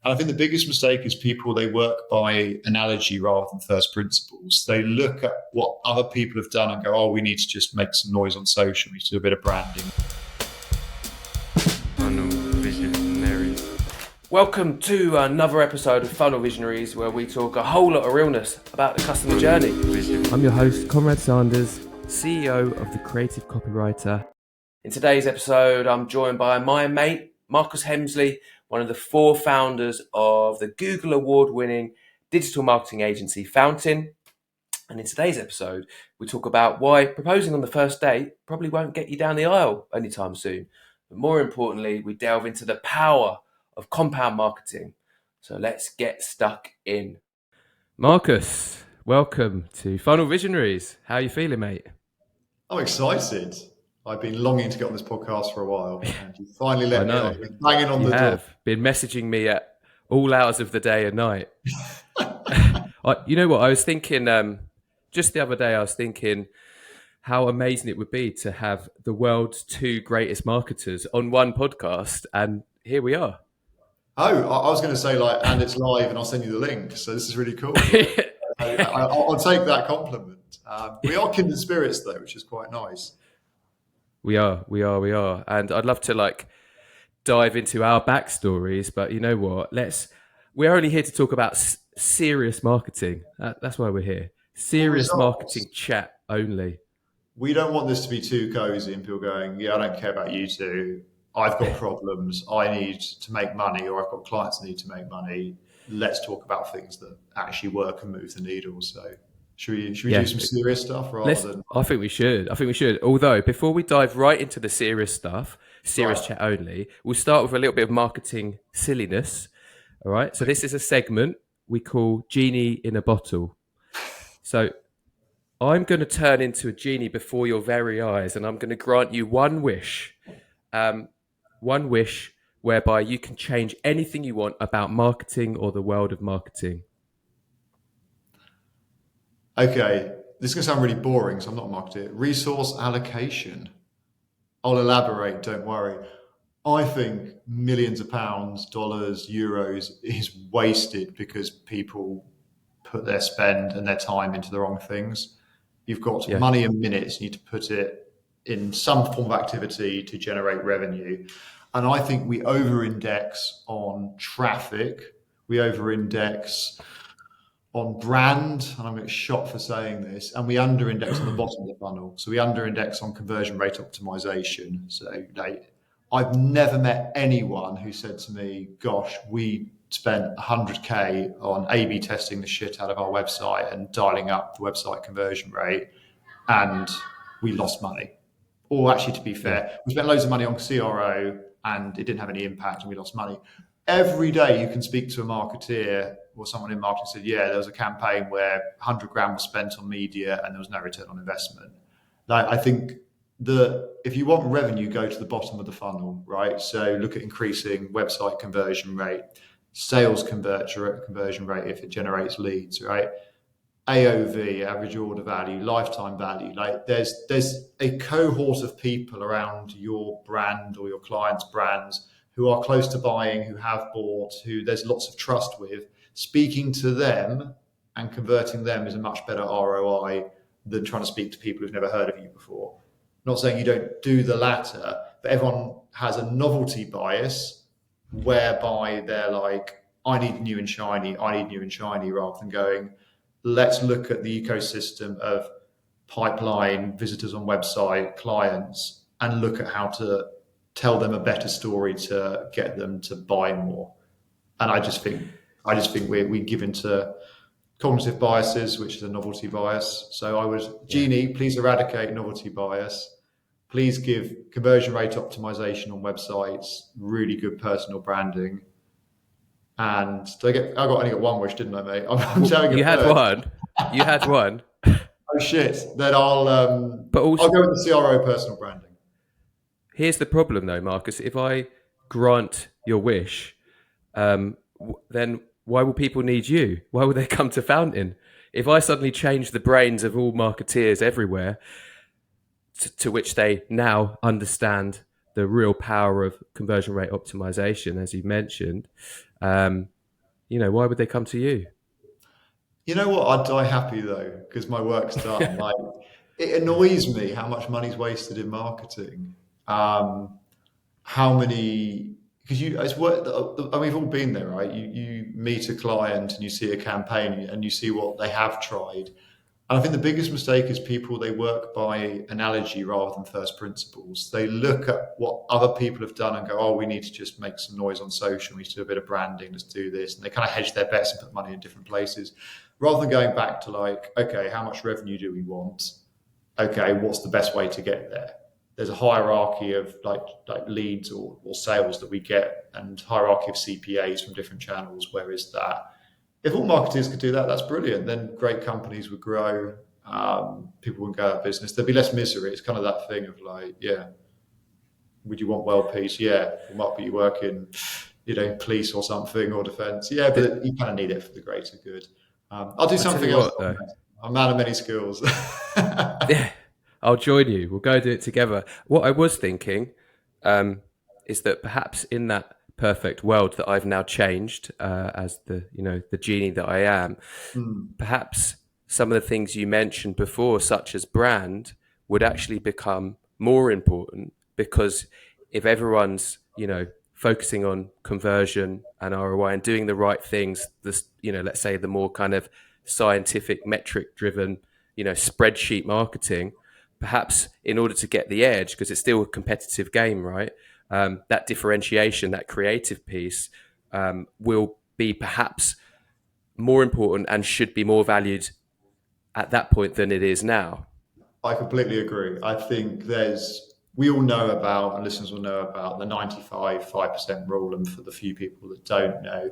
And I think the biggest mistake is people, they work by analogy rather than first principles. They look at what other people have done and go, oh, we need to just make some noise on social. We need to do a bit of branding. Funnel Visionaries. Welcome to another episode of Funnel Visionaries, where we talk a whole lot of realness about the customer journey. I'm your host, Konrad Sanders, CEO of The Creative Copywriter. In today's episode, I'm joined by my mate, Marcus Hemsley, one of the four founders of the Google award-winning digital marketing agency Fountain. And in today's episode, we talk about why proposing on the first date probably won't get you down the aisle anytime soon. But more importantly, we delve into the power of compound marketing. So let's get stuck in. Marcus, welcome to Funnel Visionaries. How are you feeling, mate? I'm excited. I've been longing to get on this podcast for a while, and you finally let me on. You've been banging on the door. Been messaging me at all hours of the day and night. You know what? I was thinking just the other day, I was thinking how amazing it would be to have the world's two greatest marketers on one podcast, and here we are. Oh, I was going to say and it's live, and I'll send you the link. So this is really cool. I'll take that compliment. We are kindred spirits, though, which is quite nice. We are. And I'd love to dive into our backstories, but you know what? We're only here to talk about serious marketing. That's why we're here. Serious marketing chat only. We don't want this to be too cozy and people going, yeah, I don't care about you two. I've got problems. I need to make money, or I've got clients that need to make money. Let's talk about things that actually work and move the needle. So should we do some serious stuff I think we should. Although, before we dive right into the serious stuff, chat only, we'll start with a little bit of marketing silliness. All right. So this is a segment we call Genie in a Bottle. So I'm going to turn into a genie before your very eyes, and I'm going to grant you one wish whereby you can change anything you want about marketing or the world of marketing. Okay, this is going to sound really boring, so I'm not a marketer. Resource allocation. I'll elaborate, don't worry. I think millions of pounds, dollars, euros is wasted because people put their spend and their time into the wrong things. You've got money and minutes, you need to put it in some form of activity to generate revenue. And I think we over-index on traffic, we over-index on brand, and I'm going to get shot for saying this, and we under-index on the bottom of the funnel. So we under-index on conversion rate optimization. So I've never met anyone who said to me, gosh, we spent 100K on A/B testing the shit out of our website and dialing up the website conversion rate, and we lost money. Or actually, to be fair, we spent loads of money on CRO and it didn't have any impact and we lost money. Every day you can speak to a marketeer or someone in marketing and say, yeah, there was a campaign where 100 grand was spent on media and there was no return on investment. I think if you want revenue, go to the bottom of the funnel, right? So look at increasing website conversion rate, sales conversion rate if it generates leads, right? AOV, average order value, lifetime value. There's a cohort of people around your brand or your client's brands who are close to buying, who have bought, who there's lots of trust with. Speaking to them and converting them is a much better ROI than trying to speak to people who've never heard of you before. I'm not saying you don't do the latter, but everyone has a novelty bias whereby they're like, I need new and shiny, rather than going, let's look at the ecosystem of pipeline, visitors on website, clients, and look at how to tell them a better story to get them to buy more. And I just think we give into cognitive biases, which is a novelty bias. So Genie, please eradicate novelty bias. Please give conversion rate optimization on websites, really good personal branding. And I only got one wish, didn't I, mate? I'm telling you. You had one. Oh shit! Then I'll go with the CRO personal branding. Here's the problem, though, Marcus. If I grant your wish, then why will people need you? Why will they come to Fountain? If I suddenly change the brains of all marketeers everywhere, to which they now understand the real power of conversion rate optimization, as you mentioned, why would they come to you? You know what? I'd die happy though, because my work's done. Like, it annoys me how much money's wasted in marketing. How many? Because it's work. I mean, we've all been there, right? You meet a client and you see a campaign and you see what they have tried. And I think the biggest mistake is people, they work by analogy rather than first principles. They look at what other people have done and go, oh, we need to just make some noise on social. We need to do a bit of branding. Let's do this. And they kind of hedge their bets and put money in different places rather than going back to like, okay, how much revenue do we want? Okay, what's the best way to get there? There's a hierarchy of like leads or sales that we get and hierarchy of CPAs from different channels. Where is that? If all marketers could do that, that's brilliant. Then great companies would grow. People wouldn't go out of business. There'd be less misery. It's kind of that thing of like, yeah, would you want world peace? Yeah, it might be you work in, police or something or defence. Yeah, but you kind of need it for the greater good. I'll do something else. Though. I'm a man of many skills. Yeah, I'll join you. We'll go do it together. What I was thinking is that perhaps in that perfect world that I've now changed as the genie that I am, perhaps some of the things you mentioned before, such as brand, would actually become more important, because if everyone's focusing on conversion and ROI and doing the right things, this let's say the more kind of scientific metric driven spreadsheet marketing, perhaps in order to get the edge, because it's still a competitive game, right? That differentiation, that creative piece will be perhaps more important and should be more valued at that point than it is now. I completely agree. I think we all know about, and listeners will know about, the 95% rule. And for the few people that don't know,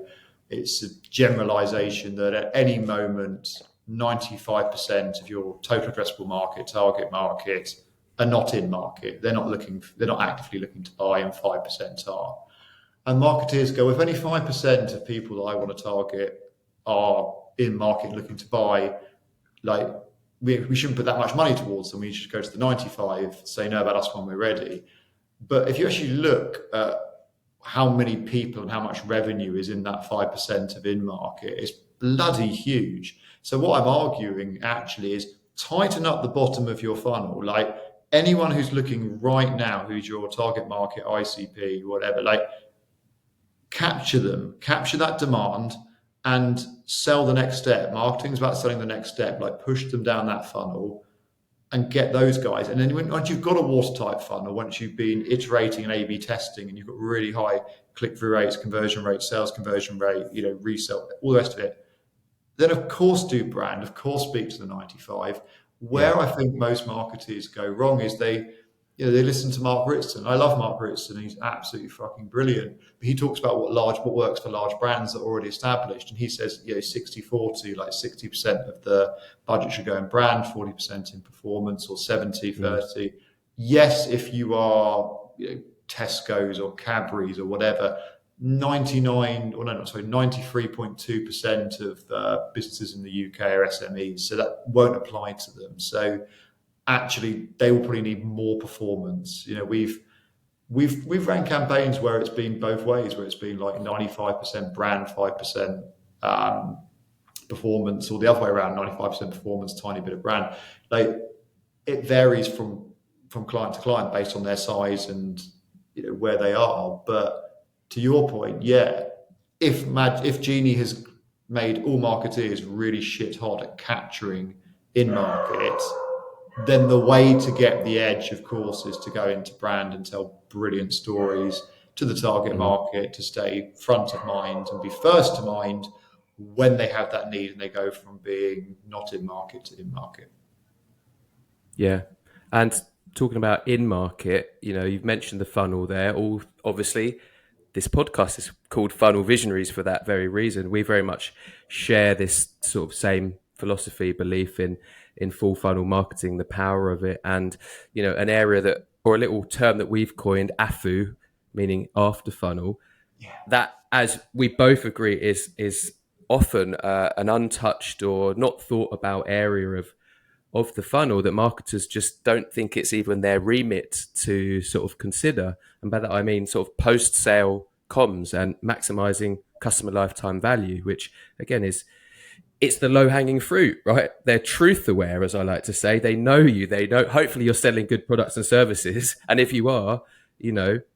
it's a generalization that at any moment, 95% of your total addressable market, target market, are not in market. They're not actively looking to buy, and 5% are. And marketeers go, if only 5% of people that I want to target are in market looking to buy, like we shouldn't put that much money towards them. We should go to the 95, say no about us when we're ready. But if you actually look at how many people and how much revenue is in that 5% of in market, it's bloody huge. So what I'm arguing actually is tighten up the bottom of your funnel. Like anyone who's looking right now, who's your target market, ICP, whatever, like capture them, capture that demand and sell the next step. Marketing's about selling the next step, like push them down that funnel and get those guys. And then once you've got a watertight funnel, once you've been iterating and A/B testing and you've got really high click-through rates, conversion rate, sales conversion rate, resell, all the rest of it, then of course do brand, of course speak to the 95. Where I think most marketers go wrong is they listen to Mark Ritson. I love Mark Ritson. He's absolutely fucking brilliant. But he talks about what works for large brands that are already established. And he says, 60-40, like 60% of the budget should go in brand, 40% in performance, or 70-30. Yes, if you are Tesco's or Cadbury's or whatever, 93.2% of businesses in the UK are SMEs. So that won't apply to them. So actually they will probably need more performance. We've ran campaigns where it's been both ways, where it's been like 95% brand, 5% performance, or the other way around, 95% performance, tiny bit of brand. Like it varies from client to client based on their size and where they are. But to your point, if Genie has made all marketeers really shit hot at capturing in market, then the way to get the edge, of course, is to go into brand and tell brilliant stories to the target market, to stay front of mind and be first to mind when they have that need and they go from being not in market to in market. Yeah. And talking about in market, you've mentioned the funnel there. All obviously, this podcast is called Funnel Visionaries for that very reason. We very much share this sort of same philosophy, belief in full funnel marketing, the power of it, and an area that, or a little term that we've coined, AFFU, meaning after funnel. That, as we both agree, is often an untouched or not thought about area of the funnel that marketers just don't think it's even their remit to sort of consider. And by that I mean sort of post-sale comms and maximizing customer lifetime value, which again is it's the low-hanging fruit, right? They're truth aware, as I like to say. They know you. They know. Hopefully, you're selling good products and services, and if you are,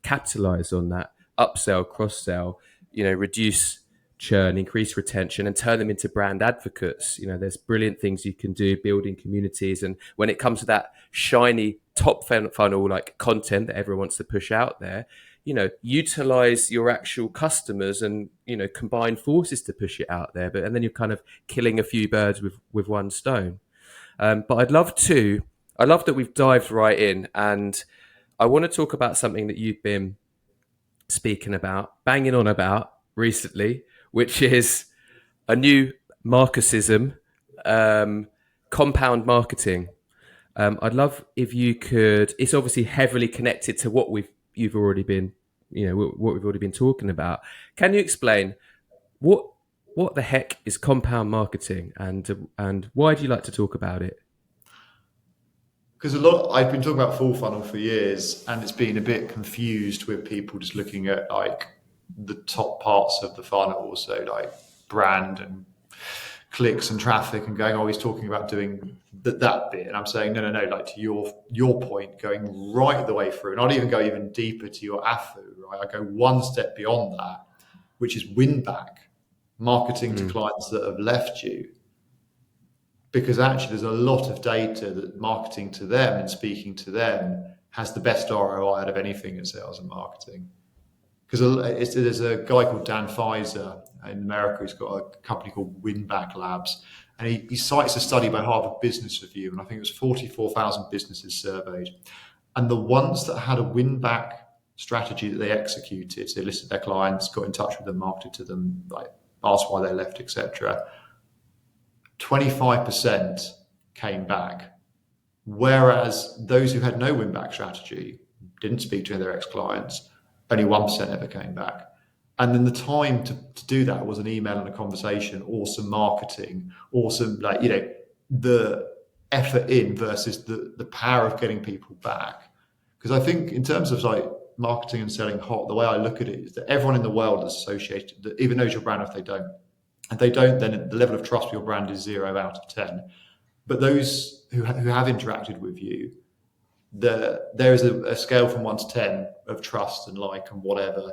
capitalize on that, upsell, cross-sell, reduce churn, increase retention, and turn them into brand advocates. There's brilliant things you can do, building communities, and when it comes to that shiny top funnel like content that everyone wants to push out there, utilize your actual customers and, combine forces to push it out there. And then you're kind of killing a few birds with one stone. But I love that we've dived right in, and I want to talk about something that you've been speaking about, banging on about recently, which is a new Marcusism, compound marketing. I'd love if you could, it's obviously heavily connected to what you've already been, what we've already been talking about. Can you explain what the heck is compound marketing, and why do you like to talk about it? Because I've been talking about full funnel for years, and it's been a bit confused with people just looking at like the top parts of the funnel, so like brand and clicks and traffic, and going, oh, he's talking about doing that bit. And I'm saying, no, like to your point, going right the way through. And I'd even go even deeper to your AFFU, right? I go one step beyond that, which is win back, marketing to clients that have left you. Because actually there's a lot of data that marketing to them and speaking to them has the best ROI out of anything in sales and marketing. Because there's a guy called Dan Pfizer in America who's got a company called Winback Labs, and he cites a study by Harvard Business Review, and I think it was 44,000 businesses surveyed, and the ones that had a win-back strategy that they executed, so they listed their clients, got in touch with them, marketed to them, like asked why they left, etc., 25% came back, whereas those who had no win-back strategy, didn't speak to their ex-clients, only 1% ever came back. And then the time to do that was an email and a conversation, or some marketing, or some the effort in versus the power of getting people back. Because I think in terms of like marketing and selling hot, the way I look at it is that everyone in the world is associated, that even knows your brand if they don't. If they don't, then the level of trust for your brand is 0 out of 10. But those who have interacted with you, there is a scale from 1 to 10 of trust and like and whatever,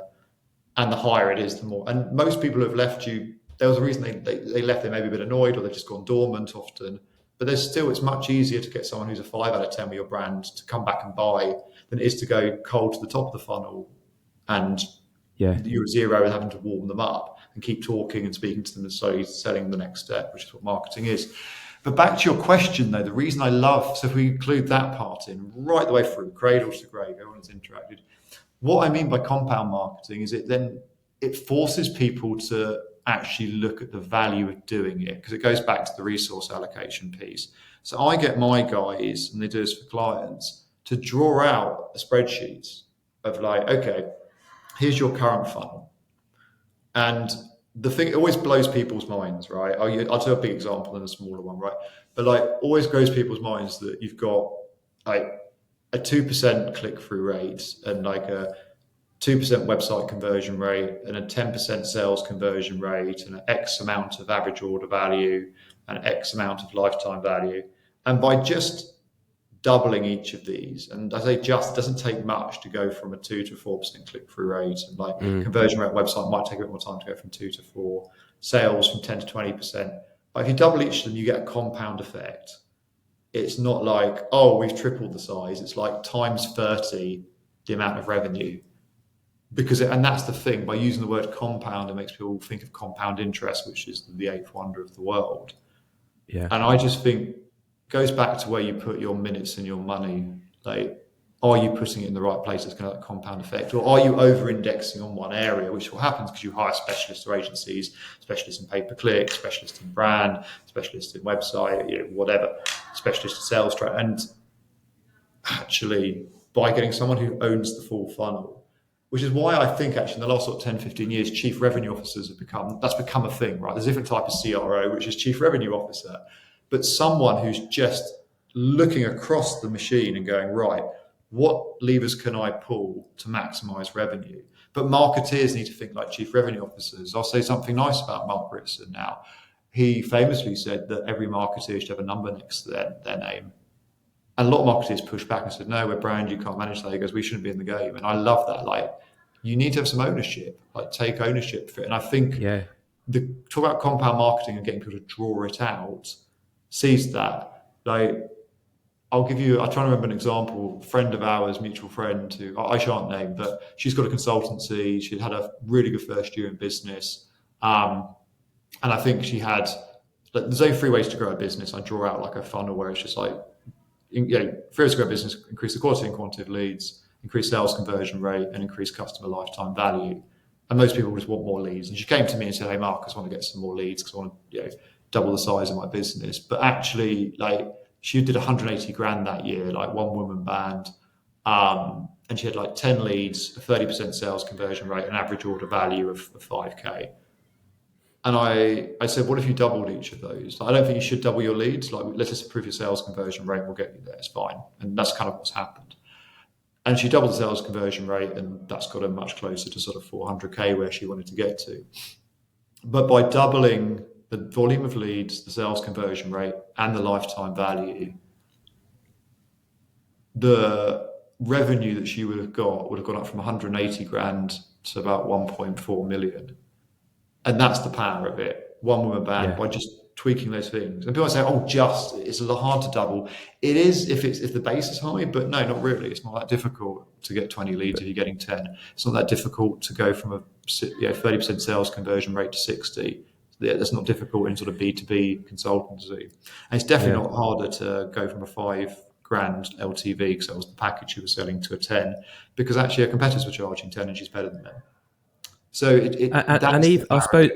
and the higher it is, the more. And most people who have left you, there was a reason they left. They may be a bit annoyed, or they've just gone dormant often. But it's much easier to get someone who's a 5 out of 10 with your brand to come back and buy than it is to go cold to the top of the funnel and you're 0 and having to warm them up and keep talking and speaking to them and slowly selling the next step, which is what marketing is. But back to your question, though, the reason I love, so if we include that part in right the way through, cradle to grave, everyone's interacted. What I mean by compound marketing is it forces people to actually look at the value of doing it, because it goes back to the resource allocation piece. So I get my guys, and they do this for clients, to draw out a spreadsheet of like, okay, here's your current funnel. And the thing, it always blows people's minds, right? I'll do a big example and a smaller one, right? But like always blows people's minds that you've got like a 2% click-through rate and like a 2% website conversion rate and a 10% sales conversion rate and an X amount of average order value and X amount of lifetime value. And by just doubling each of these, and I say just, it doesn't take much to go from a 2 to 4% click-through rate, and like conversion rate website might take a bit more time to go from 2 to 4, sales from 10 to 20%. But if you double each of them, you get a compound effect. It's not like, oh, we've tripled the size. It's like times 30 the amount of revenue. And that's the thing, by using the word compound, it makes people think of compound interest, which is the 8th wonder of the world. Yeah. And I just think goes back to where you put your minutes and your money. Like, are you putting it in the right place that's going to have a compound effect? Or are you over-indexing on one area, which will happen because you hire specialists or agencies, specialists in pay-per-click, specialists in brand, specialists in website, whatever, specialists in sales. And actually, by getting someone who owns the full funnel, which is why I think actually in the last 10, 15 years, chief revenue officers have become a thing, right? There's a different type of CRO, which is chief revenue officer. But someone who's just looking across the machine and going, right, what levers can I pull to maximize revenue? But marketeers need to think like chief revenue officers. I'll say something nice about Mark Ritson now. He famously said that every marketer should have a number next to their name. And a lot of marketers pushed back and said, no, we're brand, you can't manage that. He goes, we shouldn't be in the game. And I love that. Like, you need to have some ownership, like take ownership for it. And I think talk about compound marketing and getting people to draw it out, sees that. Like, I'll try to remember an example. A friend of ours, mutual friend, who I shan't name, but she's got a consultancy. She'd had a really good first year in business. And I think she had, like, there's only 3 ways to grow a business. I draw out like a funnel where it's just like, 3 ways to grow a business: increase the quality and quantity of leads, increase sales conversion rate, and increase customer lifetime value. And most people just want more leads. And she came to me and said, hey, Mark, I just want to get some more leads because I want to double the size of my business. But actually, like, she did 180 grand that year, like one woman band. And she had like 10 leads, a 30% sales conversion rate, an average order value of 5K. And I said, what if you doubled each of those? Like, I don't think you should double your leads. Like, let's just improve your sales conversion rate. We'll get you there. It's fine. And that's kind of what's happened. And she doubled the sales conversion rate, and that's got her much closer to sort of 400K where she wanted to get to. But by doubling the volume of leads, the sales conversion rate, and the lifetime value, the revenue that she would have gone up from 180 grand to about 1.4 million. And that's the power of it. One woman band, by just tweaking those things. And people say, oh, it's a lot hard to double. It is if the base is high, but no, not really. It's not that difficult to get 20 leads if you're getting 10. It's not that difficult to go from a 30% sales conversion rate to 60. That's not difficult in sort of B2B consultancy. And it's definitely not harder to go from a 5 grand LTV, because that was the package she was selling, to a 10, because actually her competitors were charging 10 and she's better than them. So I suppose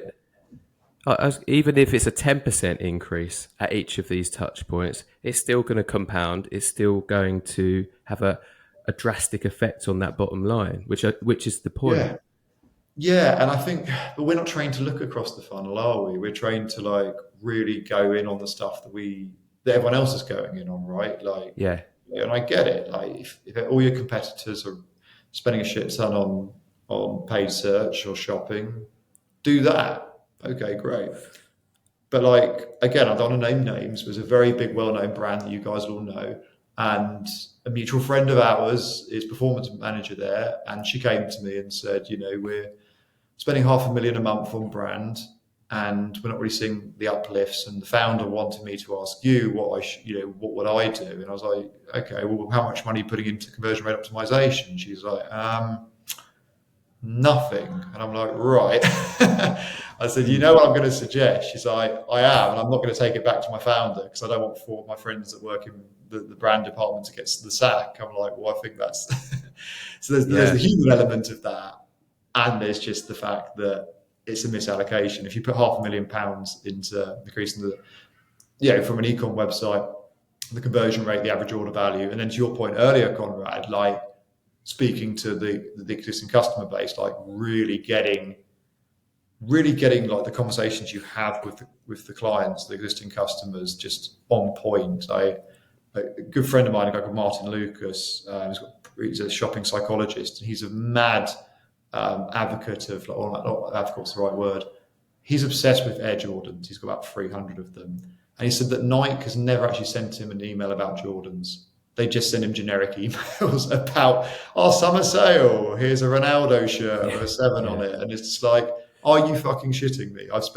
even if it's a 10% increase at each of these touch points, it's still going to compound. It's still going to have a drastic effect on that bottom line, which is the point. Yeah, and I think, but we're not trained to look across the funnel, are we? We're trained to like really go in on the stuff that everyone else is going in on, right? Like, and I get it. Like, if all your competitors are spending a shit ton on paid search or shopping, do that. Okay, great. But like, again, I don't want to name names. There's a very big, well-known brand that you guys all know. And a mutual friend of ours is performance manager there. And she came to me and said, we're spending $500,000 a month on brand, and we're not really seeing the uplifts. And the founder wanted me to ask you what would I do? And I was like, okay, well, how much money are you putting into conversion rate optimization? She's like, nothing. And I'm like, right. I said, you know what I'm going to suggest? She's like, I am, and I'm not going to take it back to my founder because I don't want 4 of my friends that work in the brand department to get the sack. I'm like, well, I think that's so there's the human element of that, and there's just the fact that it's a misallocation. If you put £500,000 into increasing from an e-com website, the conversion rate, the average order value, and then to your point earlier, Konrad, like speaking to the existing customer base, like really getting like the conversations you have with the clients, the existing customers, just on point. A good friend of mine, a guy called Martin Lucas, he's a shopping psychologist, and he's a mad advocate of, not advocate's the right word. He's obsessed with Air Jordans. He's got about 300 of them. And he said that Nike has never actually sent him an email about Jordans. They just send him generic emails about our summer sale. Here's a Ronaldo shirt with a 7 on it. And it's just like, are you fucking shitting me? I've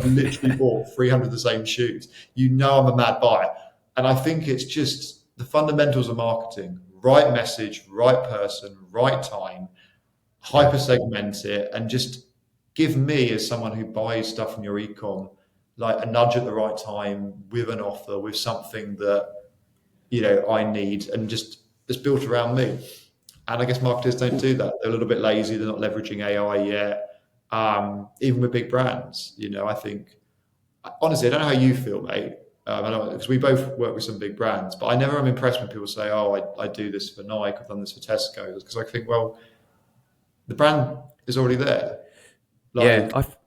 literally bought 300 of the same shoes. I'm a mad buyer. And I think it's just the fundamentals of marketing: right message, right person, right time, hyper segment it, and just give me, as someone who buys stuff from your e-com, like a nudge at the right time with an offer, with something that I need, and just it's built around me. And I guess marketers don't do that. They're a little bit lazy. They're not leveraging AI yet. Even with big brands, I think, honestly, I don't know how you feel, mate. I know, because we both work with some big brands, but I never am impressed when people say, oh, I do this for Nike, I've done this for Tesco, because I think, well, the brand is already there.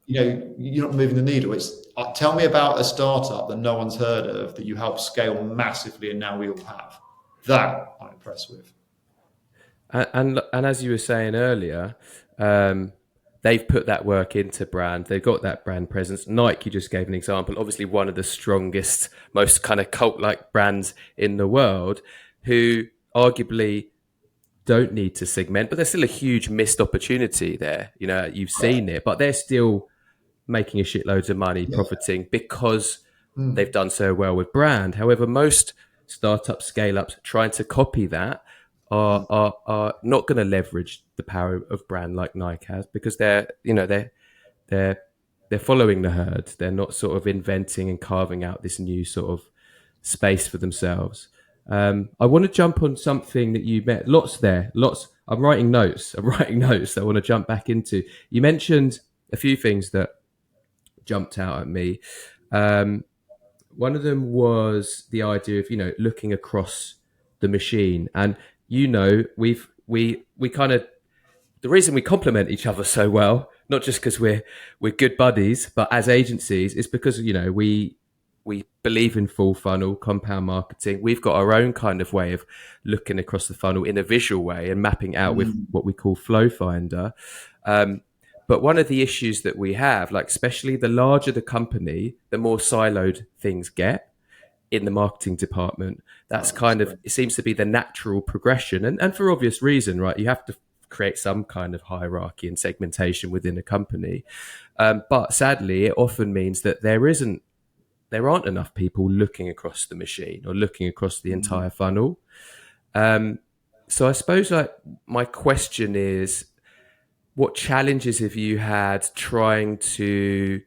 you're not moving the needle. It's tell me about a startup that no one's heard of that you help scale massively, and now we all have. That I'm impressed with. And as you were saying earlier, they've put that work into brand. They've got that brand presence. Nike, you just gave an example. Obviously, one of the strongest, most kind of cult-like brands in the world, who arguably don't need to segment, but there's still a huge missed opportunity there. You've seen it, but they're still making a shitloads of money, profiting because they've done so well with brand. However, most startup scale-ups trying to copy that are not going to leverage the power of brand like Nike has, because they're following the herd. They're not sort of inventing and carving out this new sort of space for themselves. I want to jump on something that you met. Lots. I'm writing notes that I want to jump back into. You mentioned a few things that jumped out at me. One of them was the idea of, looking across the machine. And, we kind of, the reason we complement each other so well, not just because we're good buddies, but as agencies, is because, we believe in full funnel compound marketing. We've got our own kind of way of looking across the funnel in a visual way and mapping out with what we call Flow Finder. But one of the issues that we have, like especially the larger the company, the more siloed things get in the marketing department. That's it seems to be the natural progression. And for obvious reason, right? You have to create some kind of hierarchy and segmentation within a company. But sadly, it often means that there aren't enough people looking across the machine or looking across the entire funnel. So I suppose my question is, what challenges have you had trying to,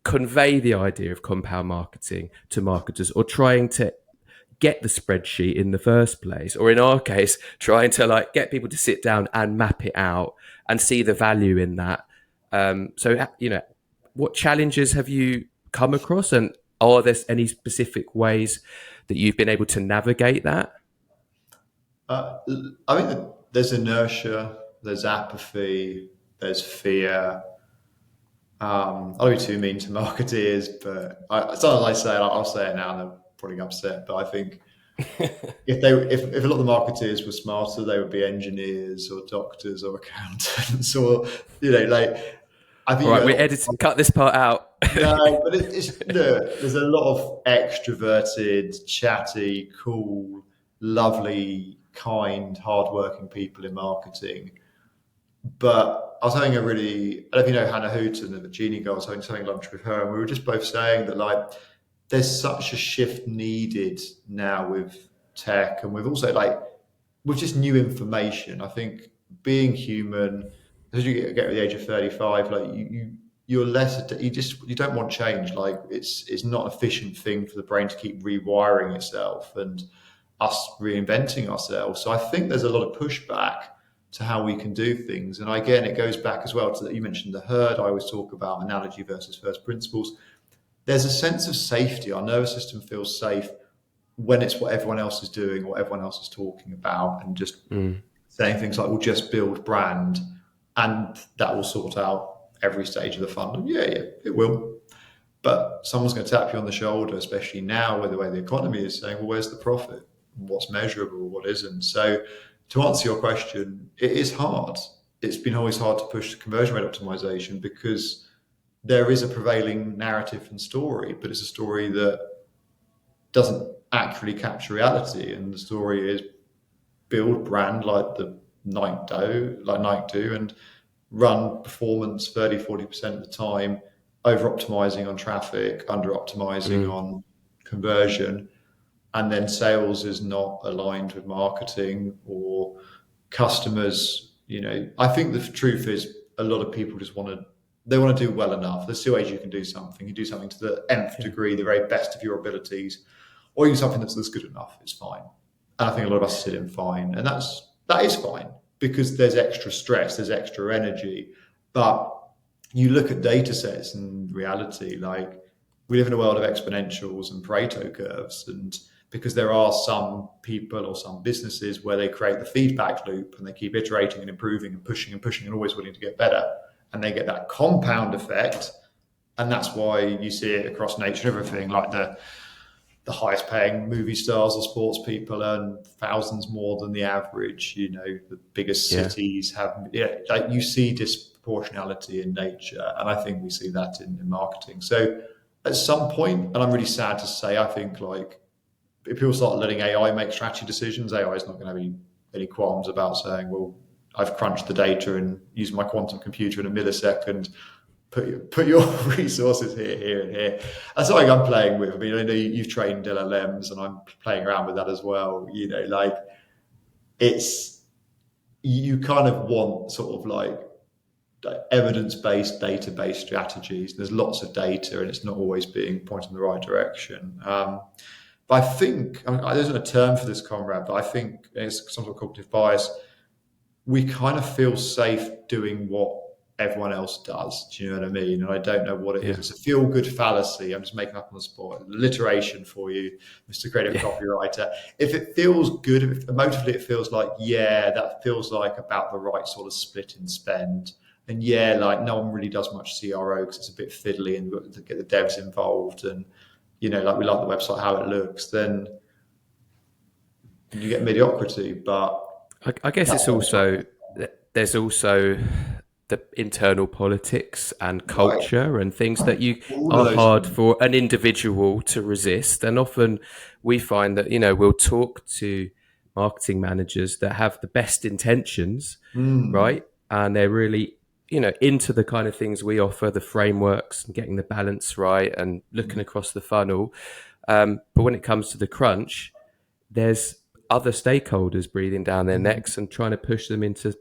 convey the idea of compound marketing to marketers, or trying to get the spreadsheet in the first place, or in our case, trying to get people to sit down and map it out and see the value in that? What challenges have you come across, and are there any specific ways that you've been able to navigate that? I think there's inertia, there's apathy, there's fear. I don't be too mean to marketeers, but sometimes I say it, I'll say it now and they're probably upset, but I think if a lot of the marketeers were smarter, they would be engineers or doctors or accountants or, I think. All right, we're editing. Cut this part out. No, but there's a lot of extroverted, chatty, cool, lovely, kind, hardworking people in marketing. But I was having I don't know if you know Hannah Hooton, the Genie Girl. I was having lunch with her, and we were just both saying that there's such a shift needed now with tech, and with just new information. I think being human, as you get to the age of 35, you're less, you don't want change. It's not an efficient thing for the brain to keep rewiring itself and us reinventing ourselves. So I think there's a lot of pushback to how we can do things. And again, it goes back as well to that. You mentioned the herd. I always talk about analogy versus first principles. There's a sense of safety. Our nervous system feels safe when it's what everyone else is doing or everyone else is talking about, and just saying things like, we'll just build brand and that will sort out every stage of the funnel. Yeah, it will. But someone's going to tap you on the shoulder, especially now with the way the economy is, saying, well, where's the profit? What's measurable? What isn't? So to answer your question, it is hard. It's been always hard to push conversion rate optimization because there is a prevailing narrative and story, but it's a story that doesn't accurately capture reality. And the story is build brand like Nike do, and run performance 30-40% of the time, over optimizing on traffic, under optimizing on conversion. And then sales is not aligned with marketing or customers. I think the truth is a lot of people just want to do well enough. There's two ways you can do something. You do something to the nth degree, the very best of your abilities, or you do something that's good enough. It's fine. And I think a lot of us sit in fine, and that is fine because there's extra stress, there's extra energy. But you look at data sets and reality, we live in a world of exponentials and Pareto curves, and because there are some people or some businesses where they create the feedback loop and they keep iterating and improving and pushing and always willing to get better. and they get that compound effect. And that's why you see it across nature and everything, like the highest paying movie stars or sports people earn thousands more than the average. The biggest cities have, like you see disproportionality in nature. And I think we see that in marketing. So at some point, and I'm really sad to say, I think like if people start letting AI make strategy decisions, AI is not going to have any qualms about saying, well, I've crunched the data and used my quantum computer in a millisecond, put your resources here, and here. That's something I'm playing with. I mean, I know you've trained LLMs, and I'm playing around with that as well. Like you kind of want sort of like evidence-based, data-based strategies. There's lots of data, and it's not always being pointed in the right direction. But I think there isn't a term for this, Konrad, but I think it's some sort of cognitive bias. We kind of feel safe doing what everyone else does. Do you know what I mean? And I don't know what it is. It's a feel-good fallacy. I'm just making up on the spot. Alliteration for you, Mr. Creative Copywriter. If it feels good, if emotively it feels like, that feels like about the right sort of split in spend. And like no one really does much CRO because it's a bit fiddly and we've got to get the devs involved. And, like we like the website, how it looks, then you get mediocrity. But I guess there's also the internal politics and culture and things that are hard for an individual to resist. And often we find that, we'll talk to marketing managers that have the best intentions, right? And they're really, into the kind of things we offer, the frameworks and getting the balance right and looking across the funnel. But when it comes to the crunch, there's other stakeholders breathing down their necks and trying to push them into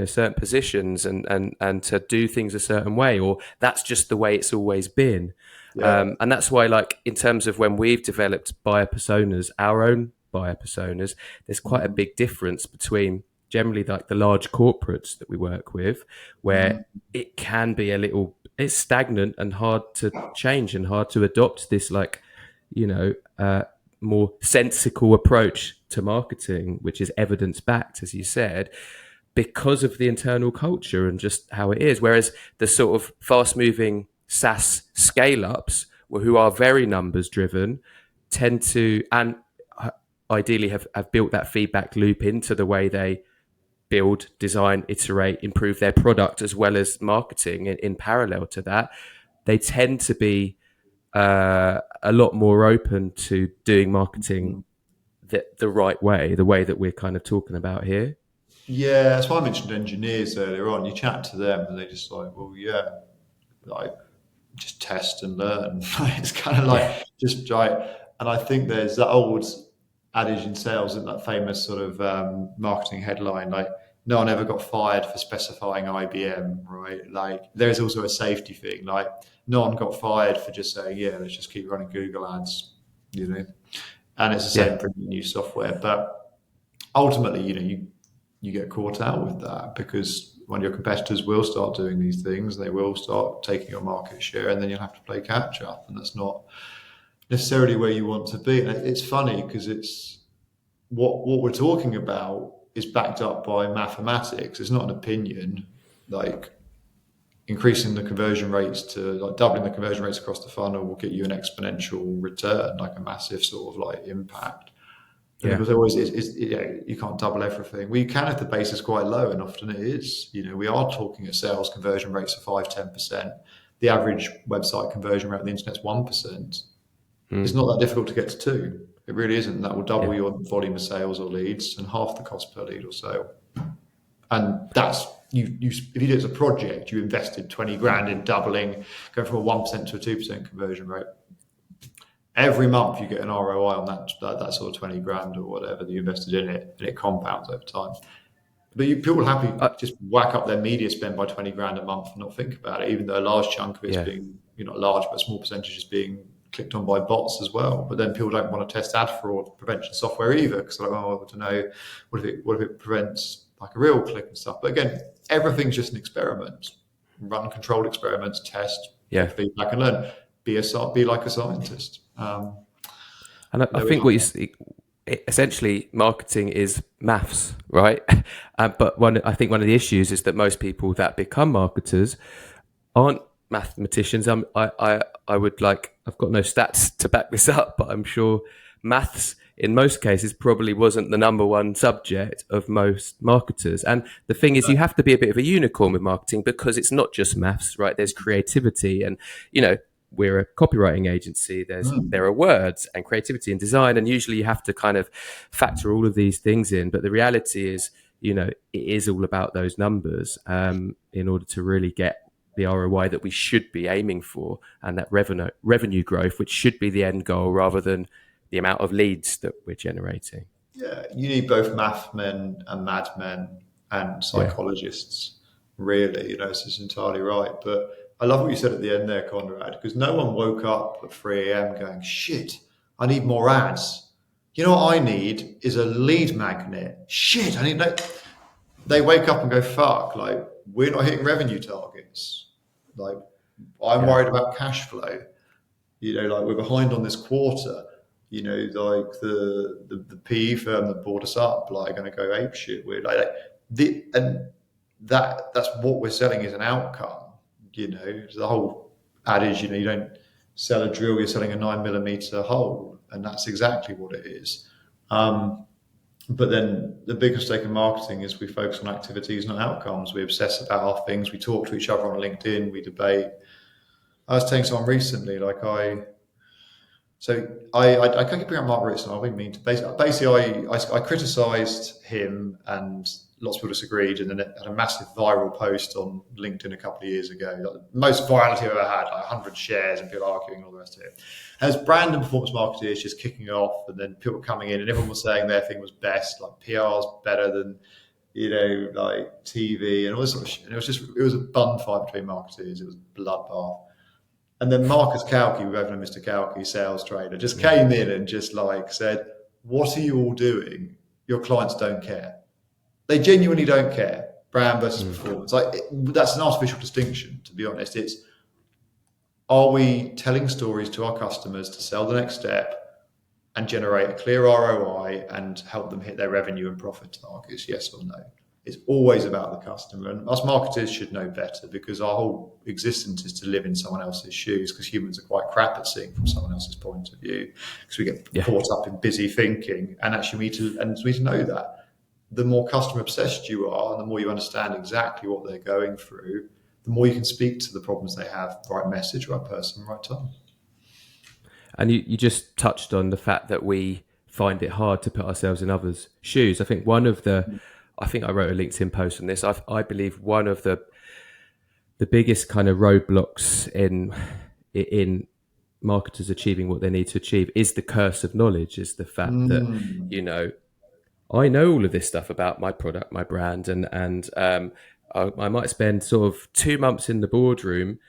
certain positions and to do things a certain way, or that's just the way it's always been. And that's why, like, in terms of when we've developed buyer personas, our own buyer personas, there's quite a big difference between generally like the large corporates that we work with, where it can be it's stagnant and hard to change and hard to adopt this more sensical approach to marketing, which is evidence backed, as you said, because of the internal culture and just how it is. Whereas the sort of fast moving SaaS scale ups, who are very numbers driven, tend to, and ideally have built that feedback loop into the way they build, design, iterate, improve their product, as well as marketing in parallel to that. They tend to be a lot more open to doing marketing the right way, the way that we're kind of talking about here. Yeah, that's why I mentioned engineers earlier on. You chat to them and they're just like, just test and learn. It's kind of like just right. And I think there's that old adage in sales, and that famous sort of marketing headline, like no one ever got fired for specifying IBM, right? Like there's also a safety thing, like no one got fired for just saying, let's just keep running Google ads, and it's the same for new software. But ultimately, you get caught out with that because one of your competitors will start doing these things, they will start taking your market share, and then you'll have to play catch up, and that's not necessarily where you want to be. And it's funny because it's what we're talking about is backed up by mathematics. It's not an opinion. Like increasing the conversion rates to like doubling the conversion rates across the funnel will get you an exponential return, like a massive sort of like impact. Because always you can't double everything. We can if the base is quite low, and often it is. We are talking at sales conversion rates of 5-10%. The average website conversion rate on the internet's 1%. It's not that difficult to get to 2. It really isn't. That will double your volume of sales or leads and half the cost per lead or sale. And that's you. If you do it as a project, you invested 20 grand in doubling, going from a 1% to a 2% conversion rate. Every month you get an ROI on that sort of 20 grand or whatever that you invested in it, and it compounds over time. But people happy just whack up their media spend by 20 grand a month and not think about it, even though a large chunk of it's being, not large, but a small percentage is being clicked on by bots as well. But then people don't want to test ad fraud prevention software either, because they're like, I don't know, what if it prevents like a real click and stuff. But again, everything's just an experiment. Run controlled experiments, test, get feedback, and learn. Be like a scientist. And I think essentially marketing is maths, right? But I think one of the issues is that most people that become marketers aren't mathematicians. I would like, I've got no stats to back this up, but I'm sure maths in most cases probably wasn't the number one subject of most marketers. And the thing is, you have to be a bit of a unicorn with marketing because it's not just maths, right? There's creativity, and we're a copywriting agency. There are words and creativity and design, and usually you have to kind of factor all of these things in. But the reality is, it is all about those numbers in order to really get the ROI that we should be aiming for, and that revenue growth, which should be the end goal rather than the amount of leads that we're generating. Yeah, you need both math men and mad men and psychologists, really. So it's entirely right. But I love what you said at the end there, Konrad, because no one woke up at 3 a.m. going, shit, I need more ads. You know what I need is a lead magnet. Shit, I need that. They wake up and go, fuck, like, we're not hitting revenue targets. Like, I'm worried about cash flow. Like, we're behind on this quarter. Like the PE firm that brought us up, like, going to go ape shit. We're that's what we're selling is an outcome. It's the whole adage. You don't sell a drill, you're selling a 9mm hole, and that's exactly what it is. But then the big mistake in marketing is we focus on activities, not outcomes. We obsess about our things. We talk to each other on LinkedIn. We debate. I was telling someone recently, like I can't keep bringing up Mark Ritson. I didn't mean to. Basically, I criticised him, and lots of people disagreed, and then it had a massive viral post on LinkedIn a couple of years ago. Like, the most virality I've ever had, like 100 shares and people arguing and all the rest of it. As brand and performance marketeers just kicking off, and then people coming in, and everyone was saying their thing was best, like PR's better than like TV and all this sort of shit. And it was a bun fight between marketeers. It was a bloodbath. And then Marcus Hemsley, we both know Mr. Hemsley, sales trader, just came in and just like said, what are you all doing? Your clients don't care. They genuinely don't care. Brand versus performance. That's an artificial distinction, to be honest. It's, are we telling stories to our customers to sell the next step and generate a clear ROI and help them hit their revenue and profit targets? Yes or no? It's always about the customer, and us marketers should know better, because our whole existence is to live in someone else's shoes, because humans are quite crap at seeing from someone else's point of view, because we get caught up in busy thinking. And actually we need to know that the more customer obsessed you are, and the more you understand exactly what they're going through, the more you can speak to the problems they have, right message, right person, right time. And you just touched on the fact that we find it hard to put ourselves in others' shoes. I think I think I wrote a LinkedIn post on this. I believe one of the biggest kind of roadblocks in marketers achieving what they need to achieve is the curse of knowledge, is the fact that, I know all of this stuff about my product, my brand, and I might spend sort of 2 months in the boardroom,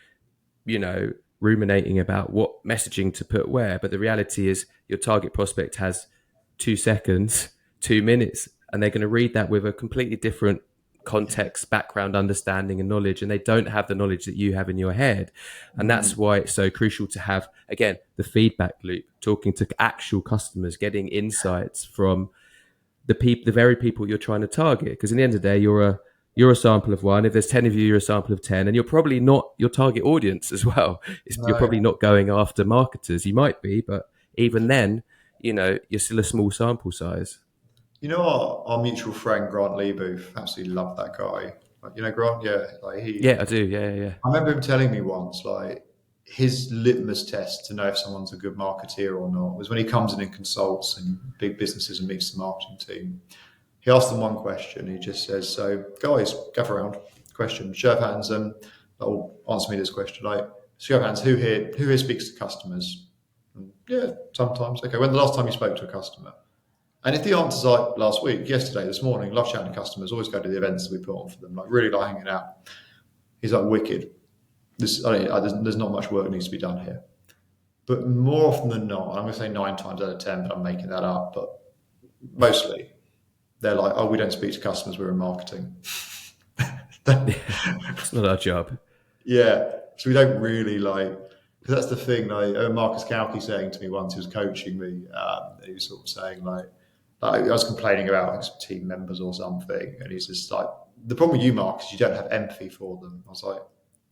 ruminating about what messaging to put where. But the reality is your target prospect has 2 seconds, 2 minutes, and they're going to read that with a completely different context, background, understanding and knowledge, and they don't have the knowledge that you have in your head. And that's why it's so crucial to have, again, the feedback loop, talking to actual customers, getting insights from the very people you're trying to target. Because in the end of the day, you're a sample of one. If there's 10 of you, you're a sample of 10, and you're probably not your target audience as well. You're probably not going after marketers. You might be, but even then, you're still a small sample size. Our mutual friend Grant Leibooth, absolutely love that guy. Grant, yeah, I do, yeah. I remember him telling me once, like, his litmus test to know if someone's a good marketeer or not was when he comes in and consults in big businesses and meets the marketing team. He asked them one question. He just says, "So, guys, gather around. Question: show of hands, and answer me this question. Like, show of hands, who here speaks to customers? And, yeah, sometimes. Okay, when the last time you spoke to a customer?" And if the answer's like last week, yesterday, this morning, love chatting to customers, always go to the events that we put on for them, like really like hanging out. He's like, wicked. There's not much work needs to be done here. But more often than not, I'm going to say 9 times out of 10, but I'm making that up, but mostly they're like, oh, we don't speak to customers, we're in marketing. It's not our job. Yeah. So we don't really because that's the thing. Marcus Hemsley saying to me once, he was coaching me, he was sort of saying, like, I was complaining about like, some team members or something, and he's just like, the problem with you, Mark, is you don't have empathy for them. I was like,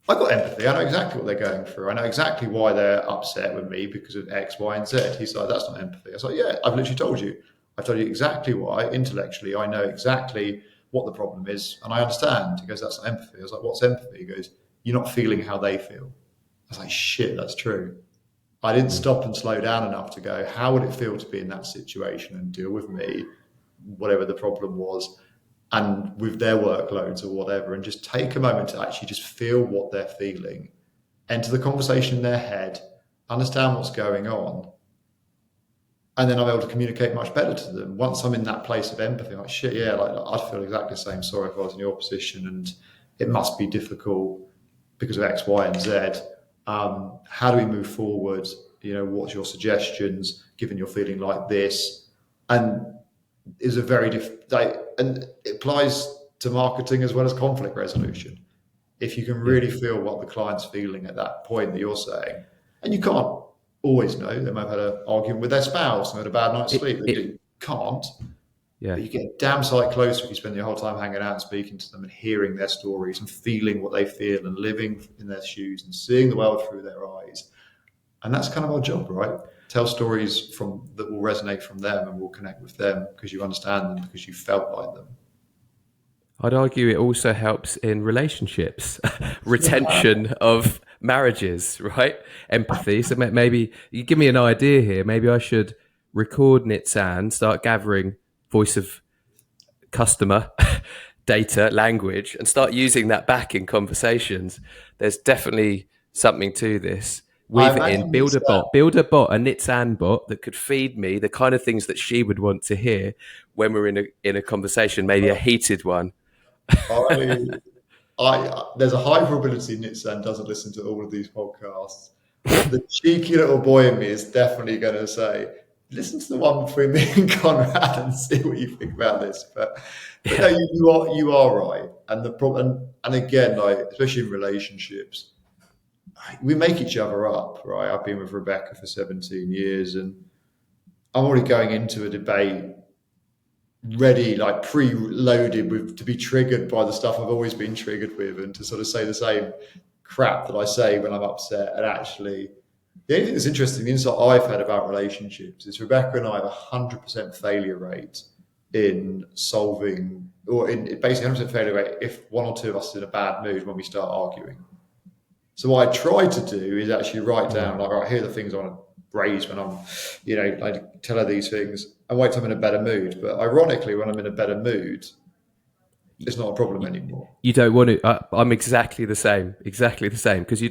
I've got empathy. I know exactly what they're going through. I know exactly why they're upset with me because of X, Y, and Z. He's like, that's not empathy. I was like, yeah, I've literally told you. I've told you exactly why. Intellectually, I know exactly what the problem is, and I understand. He goes, that's not empathy. I was like, what's empathy? He goes, you're not feeling how they feel. I was like, shit, that's true. I didn't stop and slow down enough to go, how would it feel to be in that situation and deal with me, whatever the problem was, and with their workloads or whatever, and just take a moment to actually just feel what they're feeling, enter the conversation in their head, understand what's going on, and then I'm able to communicate much better to them. Once I'm in that place of empathy, I'm like, shit, yeah, like I'd feel exactly the same. Sorry if I was in your position, and it must be difficult because of X, Y, and Z. How do we move forward? You know, what's your suggestions, given you're feeling like this? And is a very and it applies to marketing as well as conflict resolution. If you can really feel what the client's feeling at that point that you're saying, and you can't always know, they might have had an argument with their spouse and had a bad night's sleep. You can't. Yeah. But you get damn sight closer if you spend your whole time hanging out and speaking to them and hearing their stories and feeling what they feel and living in their shoes and seeing the world through their eyes. And that's kind of our job, right? Tell stories that will resonate from them and will connect with them because you understand them, because you felt like them. I'd argue it also helps in relationships, retention of marriages, right? Empathy. So maybe you give me an idea here. Maybe I should record Nitsan, start gathering voice of customer data, language, and start using that back in conversations. There's definitely something to this. Weave it in, build a Nitsan bot that could feed me the kind of things that she would want to hear when we're in a conversation, maybe a heated one. There's a high probability Nitsan doesn't listen to all of these podcasts. The cheeky little boy in me is definitely going to say, listen to the one between me and Konrad and see what you think about this. But no, you are right. And the problem, and again, like especially in relationships, we make each other up, right? I've been with Rebecca for 17 years, and I'm already going into a debate ready, like pre-loaded with to be triggered by the stuff I've always been triggered with, and to sort of say the same crap that I say when I'm upset. And actually, the only thing that's interesting, the insight I've had about relationships is Rebecca and I have 100% failure rate in solving, or in basically 100% failure rate if one or two of us is in a bad mood when we start arguing. So what I try to do is actually write down, like, right, here are the things I want to raise when I'm, I tell her these things and wait till I'm in a better mood. But ironically, when I'm in a better mood, it's not a problem anymore. You don't want to. I'm exactly the same, because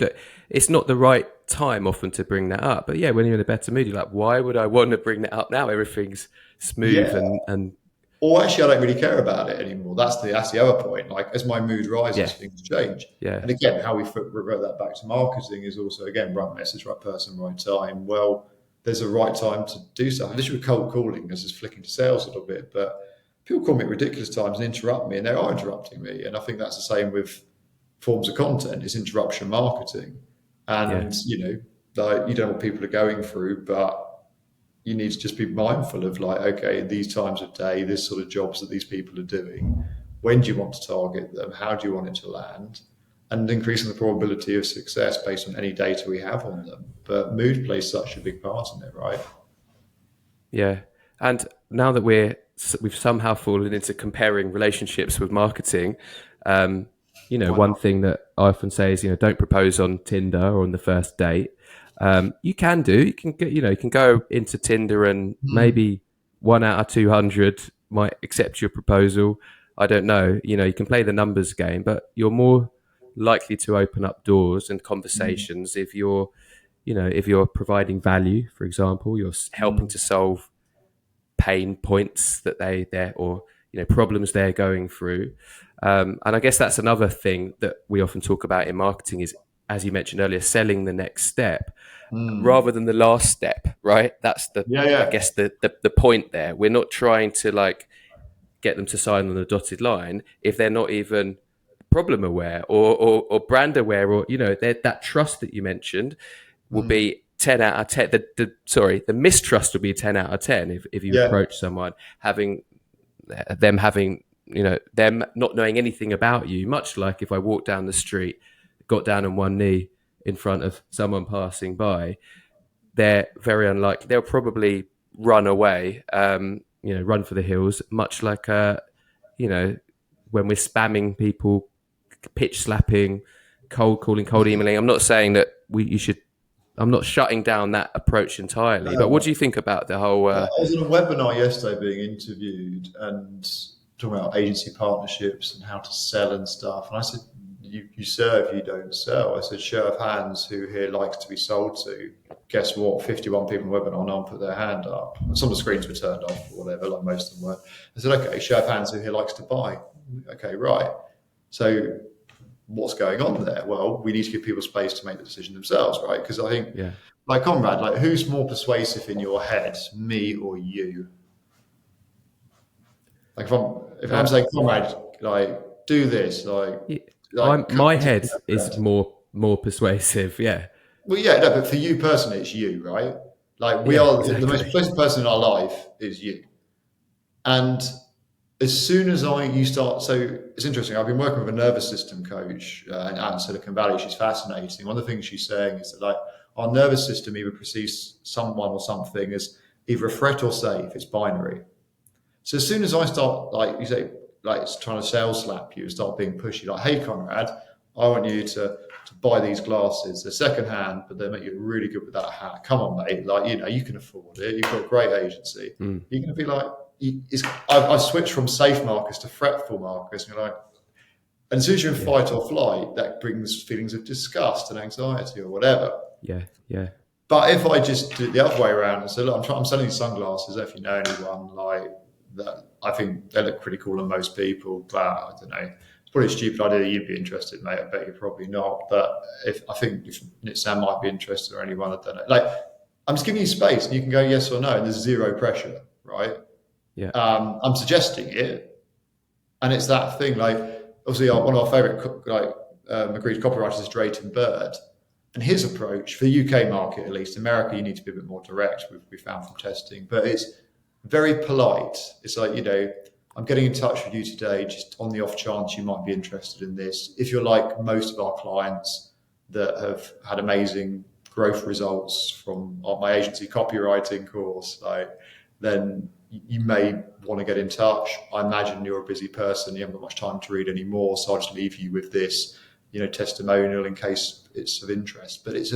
it's not the right time often to bring that up. But yeah, when you're in a better mood, you're like, why would I want to bring that up now? Everything's smooth and. Or actually, I don't really care about it anymore. That's the other point. Like, as my mood rises, things change. Yeah. And again, how we revert that back to marketing is also, again, right message, right person, right time. Well, there's a right time to do something. This is cold calling. This is flicking to sales a little bit. But people call me at ridiculous times and interrupt me, and they are interrupting me. And I think that's the same with forms of content. It's interruption marketing. And, you don't know what people are going through, but you need to just be mindful of like, okay, these times of day, this sort of jobs that these people are doing, when do you want to target them? How do you want it to land? And increasing the probability of success based on any data we have on them. But mood plays such a big part in it, right? Yeah. And now that we've somehow fallen into comparing relationships with marketing, one thing that I often say is, don't propose on Tinder or on the first date. You can go into Tinder and maybe 1 out of 200 might accept your proposal. I don't know. You can play the numbers game, but you're more likely to open up doors and conversations if you're providing value. For example, you're helping to solve pain points that problems they're going through. And I guess that's another thing that we often talk about in marketing is, as you mentioned earlier, selling the next step rather than the last step, right? That's I guess the point there. We're not trying to get them to sign on the dotted line if they're not even problem aware or brand aware, or that trust that you mentioned will be 10 out of 10. The mistrust would be 10 out of 10 if you approach someone having them not knowing anything about you, much like if I walked down the street, got down on one knee in front of someone passing by, they're very unlikely. They'll probably run away, run for the hills, much like, when we're spamming people, pitch slapping, cold calling, cold emailing. I'm not saying that I'm not shutting down that approach entirely, but what do you think about the whole... I was on a webinar yesterday being interviewed and talking about agency partnerships and how to sell and stuff. And I said, you serve, you don't sell. I said, show of hands who here likes to be sold to. Guess what? 51 people in the webinar, no one put their hand up. Some of the screens were turned off or whatever, like most of them were. I said, okay, show of hands who here likes to buy. Okay, right. So what's going on there? Well, we need to give people space to make the decision themselves, right? Because I think, like Konrad, like who's more persuasive in your head, me or you? Like if I'm saying, Konrad, like do this, my head is more persuasive, yeah. Well, yeah, no, but for you personally, it's you, right? Like we are exactly. The most persuasive person in our life is you, and as soon as you start, so it's interesting. I've been working with a nervous system coach out in Silicon Valley. She's fascinating. One of the things she's saying is that like our nervous system either perceives someone or something as either a threat or safe. It's binary. So as soon as I start, like you say, like it's trying to sales slap you, start being pushy, like, hey, Konrad, I want you to buy these glasses. They're second hand, but they make you really good with that hat. Come on, mate. Like, you can afford it. You've got a great agency. You're going to be like, I've switched from safe Marcus to fretful Marcus. And you're like, and as soon as you're in fight or flight, that brings feelings of disgust and anxiety or whatever. Yeah, yeah. But if I just do it the other way around and say, look, I'm selling these sunglasses. If you know anyone like that, I think they look pretty cool on most people, but I don't know. It's probably a stupid idea. You'd be interested, mate. I bet you're probably not. But if Sam might be interested or anyone, I don't know. Like, I'm just giving you space and you can go yes or no. And there's zero pressure, right? Yeah. I'm suggesting it, and it's that thing. Like, obviously, one of our favourite agreed copywriters is Drayton Bird, and his approach for the UK market, at least, America, you need to be a bit more direct. We found from testing, but it's very polite. It's like, I'm getting in touch with you today, just on the off chance you might be interested in this. If you're like most of our clients that have had amazing growth results from my agency copywriting course, then you may want to get in touch. I imagine you're a busy person. You haven't got much time to read anymore. So I'll just leave you with this, testimonial in case it's of interest. But it's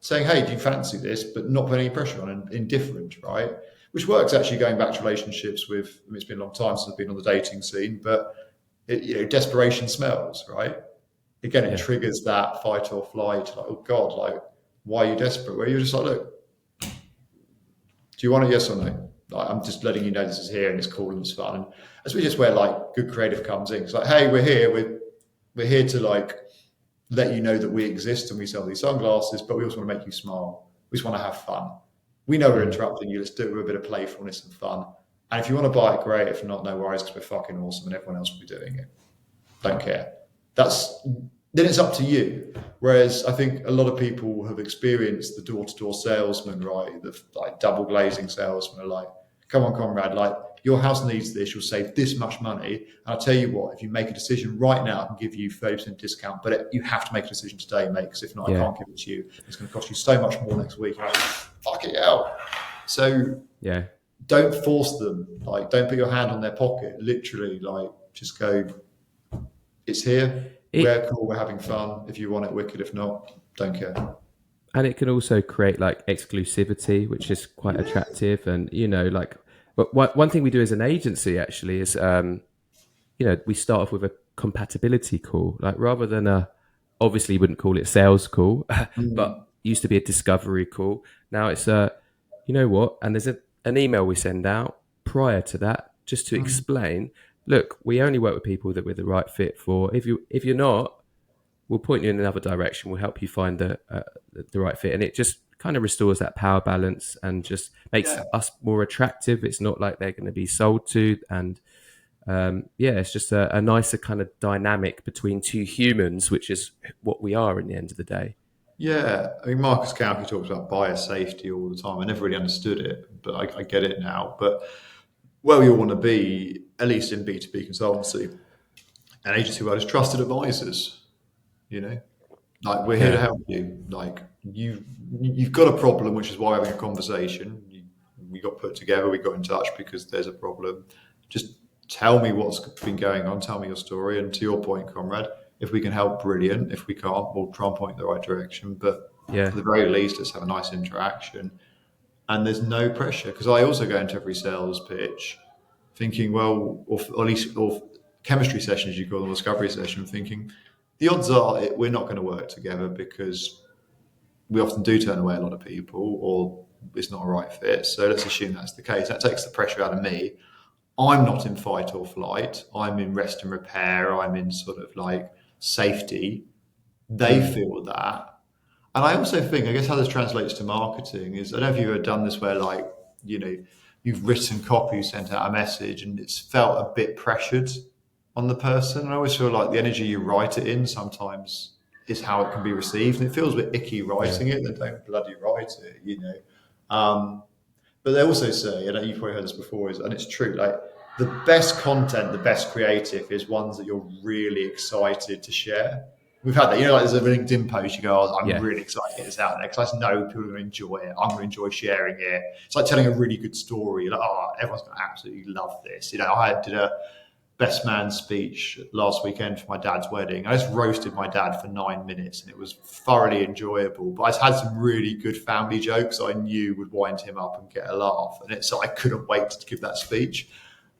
saying, hey, do you fancy this? But not putting any pressure on and indifferent, right? Which works actually going back to relationships with, it's been a long time since I've been on the dating scene, but desperation smells, right? Again, it triggers that fight or flight. Like, oh God, like, why are you desperate? Where you're just like, look, do you want it, yes or no? Like, I'm just letting you know this is here and it's cool and it's fun. And that's just where like good creative comes in. It's like, hey, we're here. We're here to like let you know that we exist and we sell these sunglasses, but we also want to make you smile. We just want to have fun. We know we're interrupting you. Let's do it with a bit of playfulness and fun. And if you want to buy it, great. If not, no worries, because we're fucking awesome and everyone else will be doing it. Don't care. Then it's up to you. Whereas I think a lot of people have experienced the door-to-door salesman, right? The like double glazing salesman are like, come on, Konrad, like your house needs this. You'll save this much money. And I'll tell you what, if you make a decision right now, I can give you 30% discount, but you have to make a decision today, mate, because if not, I can't give it to you. It's going to cost you so much more next week. Like, fuck it out. So don't force them. Like, don't put your hand on their pocket. Literally, like, just go, it's here. We're cool, we're having fun. If you want it, wicked. If not, don't care. And it can also create like exclusivity, which is quite attractive. And, but one thing we do as an agency actually is, we start off with a compatibility call, like rather than obviously you wouldn't call it sales call, but used to be a discovery call. Now it's you know what? And there's an email we send out prior to that just to explain, look, we only work with people that we're the right fit for. If you're not, we'll point you in another direction. We'll help you find the right fit. And it just kind of restores that power balance and just makes us more attractive. It's not like they're going to be sold to. And it's just a nicer kind of dynamic between two humans, which is what we are in the end of the day. Yeah, I mean, Marcus Hemsley talks about bias safety all the time. I never really understood it, but I get it now. But where we all want to be, at least in B2B consultancy, an agency world is trusted advisors. You know, like we're here to Yeah, help you. Like you've got a problem, which is why we're having a conversation. We got put together, we got in touch because there's a problem. Just tell me what's been going on. Tell me your story. And to your point, Conrad, if we can help, brilliant. If we can't, we'll try and point in the right direction. But yeah, at the very least, let's have a nice interaction. And there's no pressure because I also go into every sales pitch thinking, well, or at least or chemistry sessions, you call them, discovery session, thinking the odds are we're not going to work together because we often do turn away a lot of people or it's not a right fit. So let's assume that's the case. That takes the pressure out of me. I'm not in fight or flight. I'm in rest and repair. I'm in sort of like safety. They mm, feel that. And I also think, I guess how this translates to marketing is, I don't know if you've ever done this where like, you know, you've written copy, sent out a message and it's felt a bit pressured on the person. And I always feel like the energy you write it in sometimes is how it can be received. And it feels a bit icky yeah, writing it, then don't bloody write it, you know. But they also say, and you've probably heard this before, and it's true, like the best content, the best creative is ones that you're really excited to share. We've had that, like there's a LinkedIn post, you go, oh, I'm yeah, really excited to get this out there because I know people are going to enjoy it. I'm going to enjoy sharing it. It's like telling a really good story. You're like, oh, everyone's going to absolutely love this. I did a best man speech last weekend for my dad's wedding. I just roasted my dad for 9 minutes and it was thoroughly enjoyable. But I just had some really good family jokes I knew would wind him up and get a laugh. And so I couldn't wait to give that speech.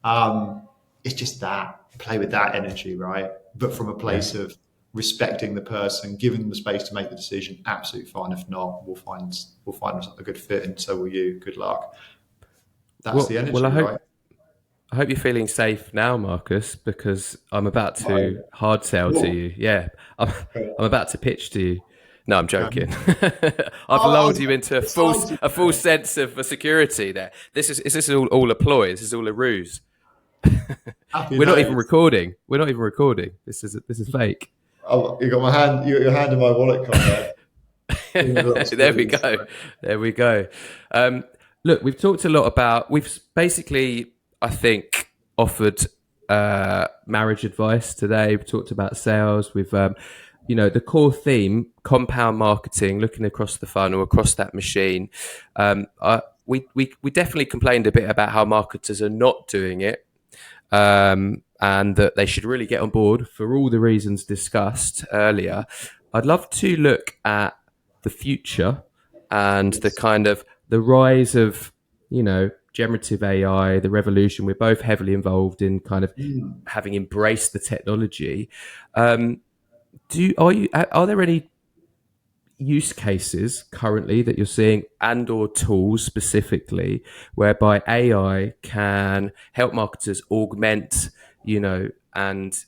It's just that, play with that energy, right? But from a yeah. place of respecting the person, giving them the space to make the decision, absolutely fine. If not, we'll find a good fit and so will you. Good luck. That's the Well, energy, right? I hope you're feeling safe now, Marcus, because I'm about Right. to hard sell to Cool. you. Yeah, I'm about to pitch to you. No, I'm joking. I've Oh, lulled you into excited. a false sense of security. There, this is all a ploy. This is all a ruse. Happy We're not even days. recording. We're not even recording. This is fake. Oh, you got my hand. You got your hand in my wallet, Conrad. Give me a little There we squeeze. go. There we go. Look, we've talked a lot about. We've basically, I think, offered marriage advice today. We've talked about sales. We've, the core theme, compound marketing, looking across the funnel, across that machine. We definitely complained a bit about how marketers are not doing it, and that they should really get on board for all the reasons discussed earlier. I'd love to look at the future and the Yes. kind of the rise of, generative AI, the revolution. We're both heavily involved in kind of Mm. having embraced the technology. Are there any use cases currently that you're seeing and or tools specifically whereby AI can help marketers augment, and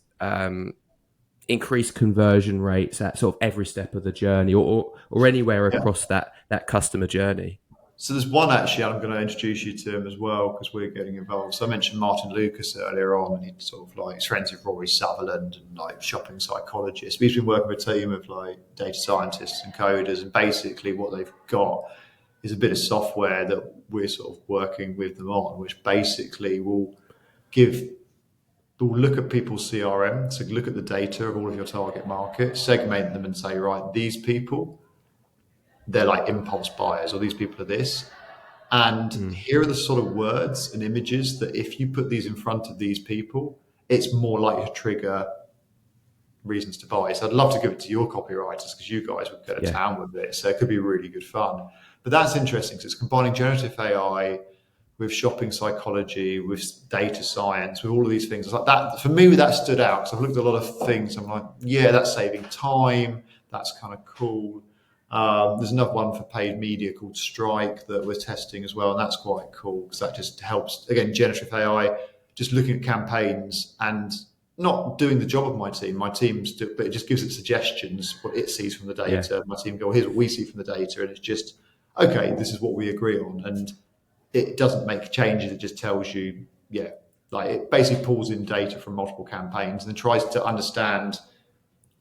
increase conversion rates at sort of every step of the journey or anywhere Yeah. across that customer journey? So there's one actually I'm going to introduce you to him as well because we're getting involved. So I mentioned Martin Lucas earlier on, and he's sort of like friends with Rory Sutherland and like shopping psychologists. We've been working with a team of like data scientists and coders, and basically what they've got is a bit of software that we're sort of working with them on, which basically give will look at people's CRM, so look at the data of all of your target market, segment them and say, right, these people, they're like impulse buyers, or these people are this. And Mm. here are the sort of words and images that if you put these in front of these people, it's more likely to trigger reasons to buy. So I'd love to give it to your copywriters because you guys would go to Yeah, town with it. So it could be really good fun. But that's interesting. So it's combining generative AI with shopping psychology, with data science, with all of these things. It's like that for me, that stood out because I've looked at a lot of things. I'm like, yeah, that's saving time. That's kind of cool. There's another one for paid media called Strike that we're testing as well, and that's quite cool because that just helps. Again, generative AI, just looking at campaigns and not doing the job of my team. My team's do, but it just gives it suggestions what it sees from the yeah, data. My team go, here's what we see from the data, and it's just okay. This is what we agree on, and it doesn't make changes. It just tells you, yeah, like it basically pulls in data from multiple campaigns and then tries to understand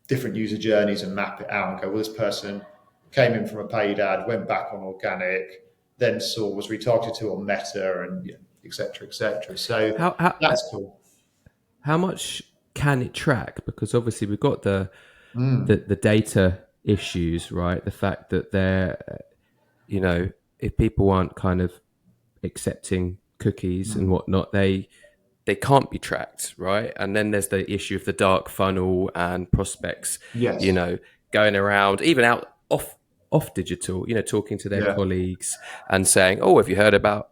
different user journeys and map it out and go, well, this person came in from a paid ad, went back on organic, then was retargeted to on Meta, and et cetera, et cetera. So that's cool. How much can it track? Because obviously we've got the data issues, right? The fact that they're, if people aren't kind of accepting cookies and whatnot, they can't be tracked, right? And then there's the issue of the dark funnel and prospects, Yes. Going around, even out off digital, talking to their colleagues and saying, "Oh, have you heard about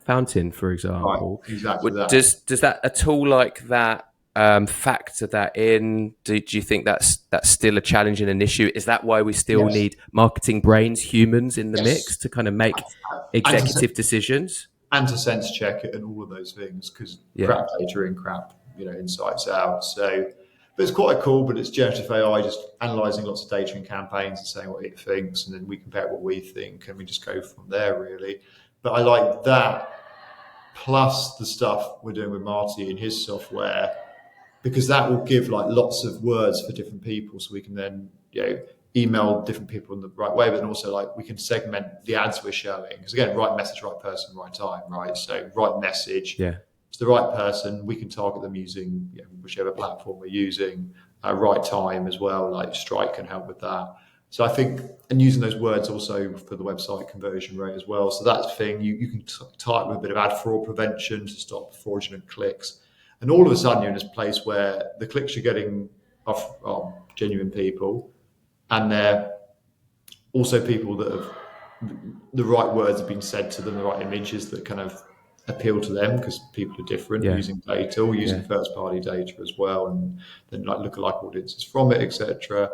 Fountain, for example?" Right, exactly that. Does that at all like that factor that in? Do you think that's still a challenge and an issue? Is that why we still need marketing brains, humans in the mix to kind of make executive decisions? And to sense check it and all of those things, because crap data in, crap insights out. So, but it's quite cool. But it's generative AI just analysing lots of data and campaigns and saying what it thinks, and then we compare what we think, and we just go from there, really. But I like that, plus the stuff we're doing with Marty in his software, because that will give like lots of words for different people, so we can then email different people in the right way, but then also like we can segment the ads we're showing. Because again, right message, right person, right time, right? So right message to the right person. We can target them using whichever platform we're using. Right time as well, like Strike can help with that. So I think, and using those words also for the website conversion rate as well. So that's the thing, you can tie it with a bit of ad fraud prevention to stop fraudulent clicks. And all of a sudden you're in this place where the clicks you're getting are genuine people, and they're also people that have the right words have been said to them, the right images that kind of appeal to them, because people are different using data, or using first party data as well, and then like lookalike audiences from it, etc.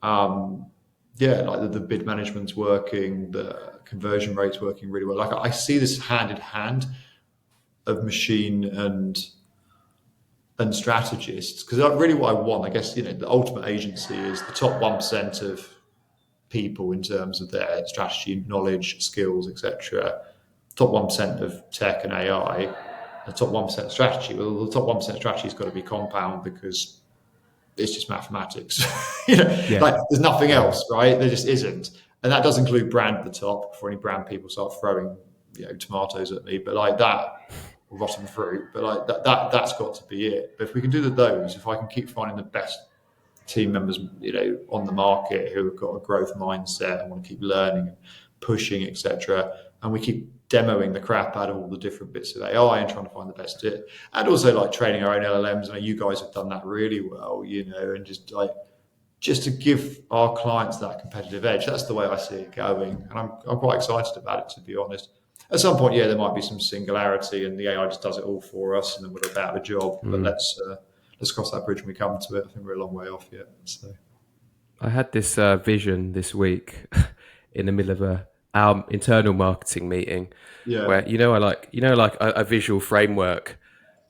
Like the bid management's working, the conversion rate's working really well. Like I see this hand in hand of machine and strategists, because really what I want, I guess, the ultimate agency is the top 1% of people in terms of their strategy, knowledge, skills, etc. Top 1% of tech and AI, the top 1% strategy. Well, the top 1% strategy has got to be compound, because it's just mathematics. Like there's nothing else, right? There just isn't. And that does include brand at the top, before any brand people start throwing tomatoes at me, but like that, rotten fruit, but like that's got to be it. But if we can do those, if I can keep finding the best team members on the market who have got a growth mindset and want to keep learning and pushing, etc., and we keep demoing the crap out of all the different bits of AI and trying to find the best fit, and also like training our own LLMs. I know you guys have done that really well, and just to give our clients that competitive edge. That's the way I see it going, and I'm quite excited about it, to be honest. At some point, there might be some singularity and the AI just does it all for us, and then we're without a job. But let's cross that bridge when we come to it. I think we're a long way off yet. So, I had this vision this week in the middle of our internal marketing meeting, where I like a visual framework,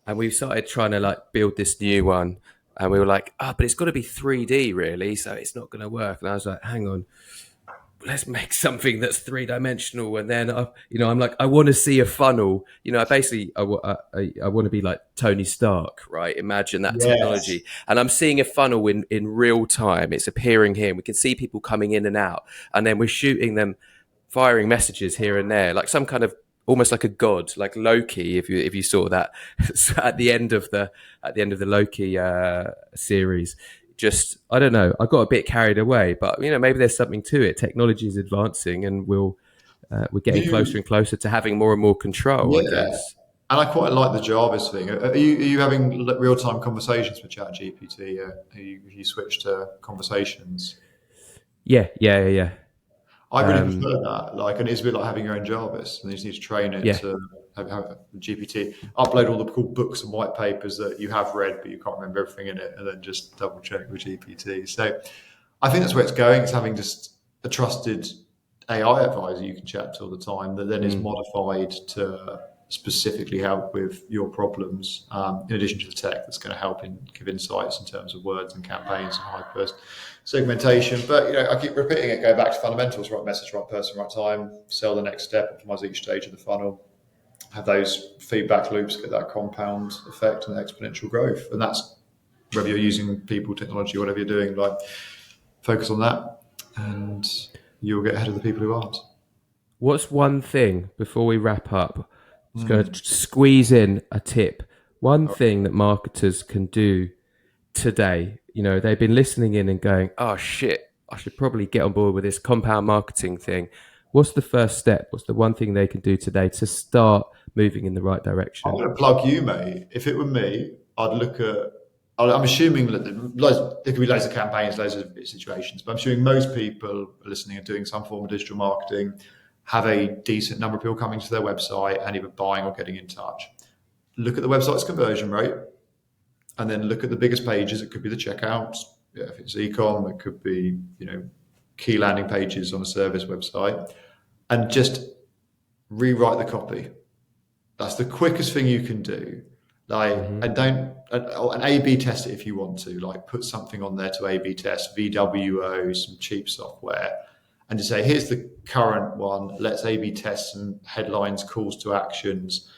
and we started trying to like build this new one, and we were like, but it's got to be 3D really, so it's not going to work. And I was like, hang on, let's make something that's 3-dimensional. And then I'm like, I want to see a funnel. I want to be like Tony Stark, right? Imagine that technology. And I'm seeing a funnel in real time. It's appearing here. We can see people coming in and out, and then we're shooting them, firing messages here and there, like some kind of almost like a god, like Loki. If you saw that at the end of the Loki series. Just, I don't know, I got a bit carried away, but maybe there's something to it. Technology is advancing, and we're getting closer and closer to having more and more control, I guess. And I quite like the Jarvis thing. Are you having real-time conversations with ChatGPT? You switch to conversations? Yeah. I really prefer that. And it's a bit like having your own Jarvis, and you just need to train it to have GPT upload all the cool books and white papers that you have read, but you can't remember everything in it, and then just double check with GPT. So I think that's where it's going. It's having just a trusted AI advisor you can chat to all the time, that then is modified to specifically help with your problems, in addition to the tech that's going to help give insights in terms of words and campaigns and hyper segmentation. But I keep repeating it, go back to fundamentals: right message, right person, right time, sell the next step, optimize each stage of the funnel, have those feedback loops, get that compound effect and exponential growth. And that's whether you're using people, technology, whatever you're doing, like focus on that. And you'll get ahead of the people who aren't. What's one thing, before we wrap up, I'm just going to squeeze in a tip. One thing that marketers can do today, they've been listening in and going, oh shit, I should probably get on board with this compound marketing thing. What's the first step? What's the one thing they can do today to start moving in the right direction? I'm going to plug you, mate. If it were me, I'd look at, I'm assuming that there could be loads of campaigns, loads of situations, but I'm assuming most people listening are doing some form of digital marketing, have a decent number of people coming to their website and either buying or getting in touch. Look at the website's conversion rate, and then look at the biggest pages. It could be the checkouts. Yeah, if it's e-com, it could be, key landing pages on a service website, and just rewrite the copy. That's the quickest thing you can do. And A/B test it if you want to. Put something on there to A/B test, VWO, some cheap software, and to say, here's the current one. Let's A/B test some headlines, calls to actions.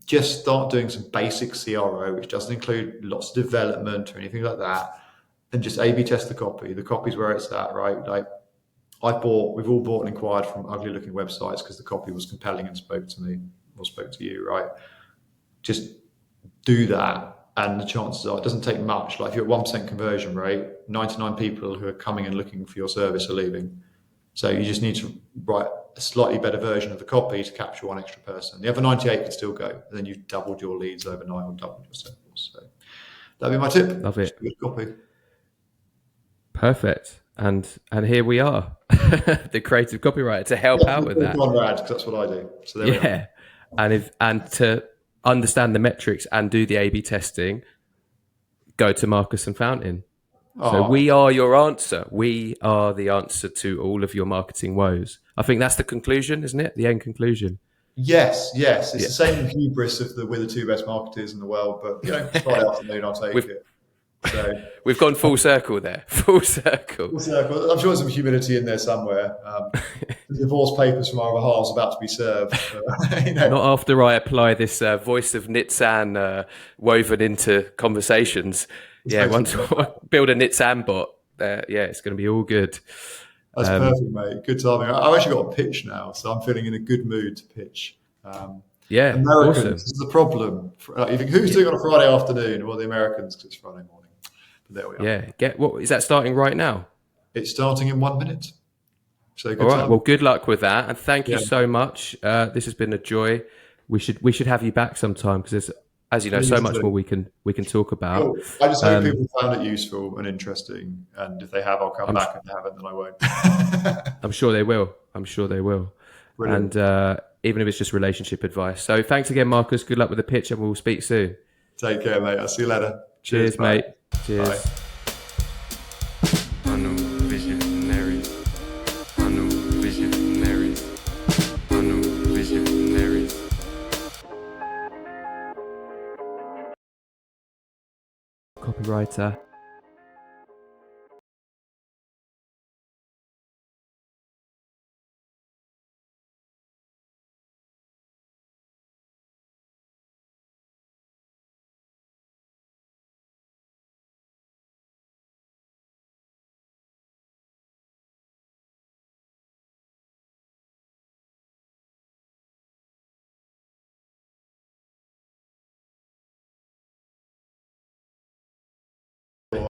Just start doing some basic CRO, which doesn't include lots of development or anything like that, and just A/B test the copy. The copy's where it's at, right? We've all bought and inquired from ugly looking websites because the copy was compelling and spoke to me or spoke to you, right? Just do that, and the chances are it doesn't take much. If you're at 1% conversion rate, 99 people who are coming and looking for your service are leaving. So you just need to write a slightly better version of the copy to capture one extra person. The other 98 can still go, and then you've doubled your leads overnight or doubled your sales. So that'd be my tip. Love it. Good copy. Perfect. And here we are, the creative copywriter to help out with that. Konrad, because that's what I do. So there we are. And to understand the metrics and do the A/B testing, go to Marcus and Fountain. So we are your answer. We are the answer to all of your marketing woes. I think that's the conclusion, isn't it? The end conclusion. Yes. It's the same hubris of we're the two best marketers in the world, but Friday afternoon, I'll take it. So we've gone full circle there. Full circle. I'm sure there's some humility in there somewhere. The divorce papers from our other halves about to be served. Not after I apply this voice of Nitsan woven into conversations. Once I build a Nitsan bot, it's going to be all good. That's perfect, mate. Good timing. I've actually got a pitch now, so I'm feeling in a good mood to pitch. Americans, awesome. This is the problem. You think, who's doing on a Friday afternoon? Well, the Americans, because it's Friday morning. But there we are. Yeah. What is that starting right now? It's starting in 1 minute. So good all right. time. Well, good luck with that, and thank you so much. This has been a joy. We should have you back sometime because there's, as you know, so much more we can talk about. Cool. I just hope people found it useful and interesting, and if they have, I'll come back. If they haven't, then I won't. I'm sure they will. Brilliant. And even if it's just relationship advice. So thanks again, Marcus. Good luck with the pitch, and we'll speak soon. Take care, mate. I'll see you later. Cheers mate. Cheers. Bye. Funnel Visionaries. Funnel Visionaries. Funnel Visionaries. Copywriter.